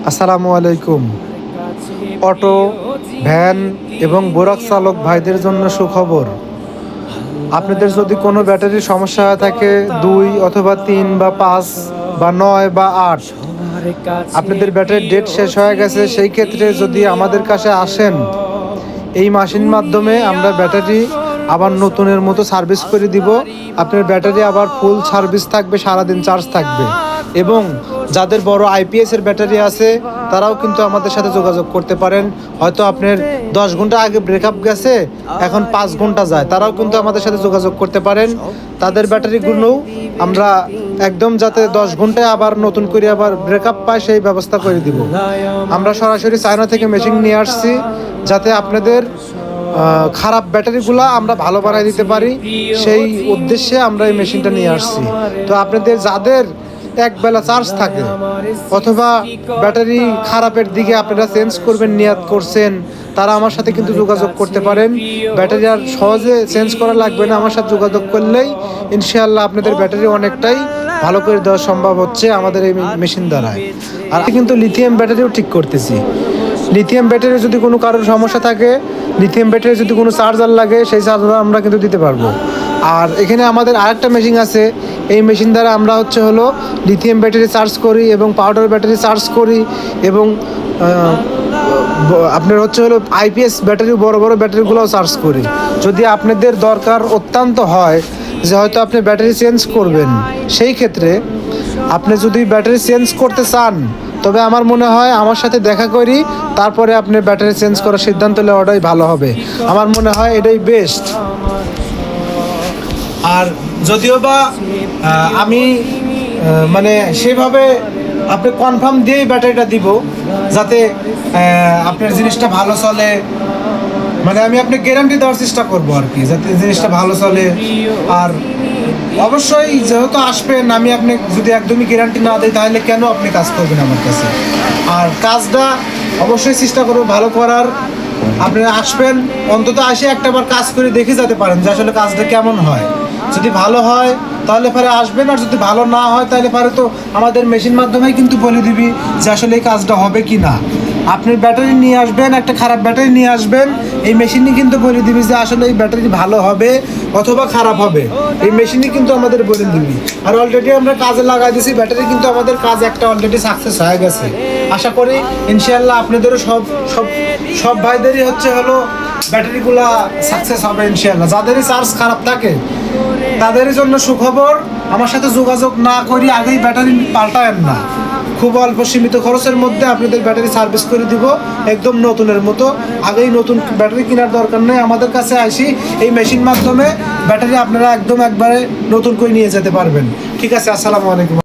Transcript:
আসসালামু আলাইকুম। Auto, van এবং বোরাক চালক ভাইদের জন্য সুখবর। আপনাদের যদি কোনো ব্যাটারির সমস্যা হয়ে থাকে 2 অথবা 3 বা 5 বা 9 বা 8, আপনাদের ব্যাটারির ডেট শেষ হয়ে গেছে, সেই ক্ষেত্রে যদি আমাদের কাছে আসেন, এই মেশিন মাধ্যমে আমরা ব্যাটারি আবার নতুনের মতো সার্ভিস করে দিব। আপনার ব্যাটারি আবার ফুল সার্ভিস থাকবে, সারাদিন চার্জ থাকবে। এবং যাদের বড় আইপিএসের ব্যাটারি আছে তারাও কিন্তু আমাদের সাথে যোগাযোগ করতে পারেন। হয়তো আপনার 10 ঘন্টা আগে ব্রেকআপ গেছে, এখন 5 ঘন্টা যায়, তারাও কিন্তু আমাদের সাথে যোগাযোগ করতে পারেন। তাদের ব্যাটারিগুলোও আমরা একদম যাতে 10 ঘন্টায় আবার নতুন করে আবার ব্রেকআপ পায় সেই ব্যবস্থা করে দিব। আমরা সরাসরি চায়না থেকে মেশিন নিয়ে আসছি, যাতে আপনাদের খারাপ ব্যাটারিগুলো আমরা ভালো বানাই দিতে পারি, সেই উদ্দেশ্যে আমরা এই মেশিনটা নিয়ে আসছি। তো আপনাদের যাদের একবেলা চার্জ থাকে অথবা ব্যাটারি খারাপের দিকে আপনারা চেঞ্জ করবেন নিয়াত করছেন, তারা আমার সাথে কিন্তু যোগাযোগ করতে পারেন। ব্যাটারি আর সহজে চেঞ্জ করা লাগবে না, আমার সাথে যোগাযোগ করলেই ইনশাআল্লাহ আপনাদের ব্যাটারি অনেকটাই ভালো করে দেওয়া সম্ভব হচ্ছে আমাদের এই মেশিন দ্বারা। আর কিন্তু লিথিয়াম ব্যাটারিও ঠিক করতেছি। লিথিয়াম ব্যাটারি যদি কোনো কারোর সমস্যা থাকে, লিথিয়াম ব্যাটারি যদি কোনো চার্জার লাগে, সেই চার্জার আমরা কিন্তু দিতে পারবো। আর এখানে আমাদের আরেকটা মেশিন আছে, এই মেশিন দ্বারা আমরা হলো লিথিয়াম ব্যাটারি চার্জ করি এবং পাউডার ব্যাটারি চার্জ করি এবং আপনার হলো আইপিএস ব্যাটারি, বড় বড় ব্যাটারিগুলোও চার্জ করি। যদি আপনাদের দরকার অত্যন্ত হয় যে হয়তো আপনি ব্যাটারি চেঞ্জ করবেন, সেই ক্ষেত্রে আপনি যদি ব্যাটারি চেঞ্জ করতে চান, তবে আমার মনে হয় আমার সাথে দেখা করি, তারপরে আপনি ব্যাটারি চেঞ্জ করার সিদ্ধান্ত নেওয়াটাই ভালো হবে। আমার মনে হয় এটাই বেস্ট। আর যদিও বা আমি মানে সেভাবে আপনি কনফার্ম দিয়েই ব্যাটারিটা দিব, যাতে আপনার জিনিসটা ভালো চলে। মানে আমি আপনি গ্যারান্টি দেওয়ার চেষ্টা করবো আর কি, যাতে জিনিসটা ভালো চলে। আর অবশ্যই যেহেতু আসবেন, আমি আপনি যদি একদমই গ্যারান্টি না দিই, তাহলে কেন আপনি কাজ করবেন আমার কাছে? আর কাজটা অবশ্যই চেষ্টা করবো ভালো করার। আপনি আসবেন, অন্তত আসে একটাবার কাজ করে দেখে যেতে পারেন যে আসলে কাজটা কেমন হয়। যদি ভালো হয় তাহলে পরে আসবেন, আর যদি ভালো না হয় তাহলে পরে তো আমাদের মেশিন মাধ্যমেই কিন্তু বলে দিবি যে আসলে এই কাজটা হবে কি না। আপনি ব্যাটারি নিয়ে আসবেন, একটা খারাপ ব্যাটারি নিয়ে আসবেন, এই মেশিনই কিন্তু বলে দিবি যে আসলে এই ব্যাটারি ভালো হবে অথবা খারাপ হবে, এই মেশিনই কিন্তু আমাদের বলে দিবি। আর অলরেডি আমরা কাজে লাগাই দিয়েছি, ব্যাটারি কিন্তু আমাদের কাজ একটা অলরেডি সাকসেস হয়ে গেছে। আশা করি ইনশাআল্লাহ আপনাদেরও সব সব সব ভাইদেরই হলো ব্যাটারিগুলা সাকসেস হবে ইনশাআল্লাহ। যাদেরই চার্জ খারাপ থাকে তাদের জন্য সুখবর, আমার সাথে যোগাযোগ না করি আগেই ব্যাটারি পাল্টায়েন না। খুব অল্প সীমিত খরচের মধ্যে আপনাদের ব্যাটারি সার্ভিস করে দিব একদম নতুনের মতো। আগেই নতুন ব্যাটারি কেনার দরকার নেই, আমাদের কাছে আসি এই মেশিন মাধ্যমে ব্যাটারি আপনারা একদম একবারে নতুন করে নিয়ে যেতে পারবেন। ঠিক আছে, আসসালামু আলাইকুম।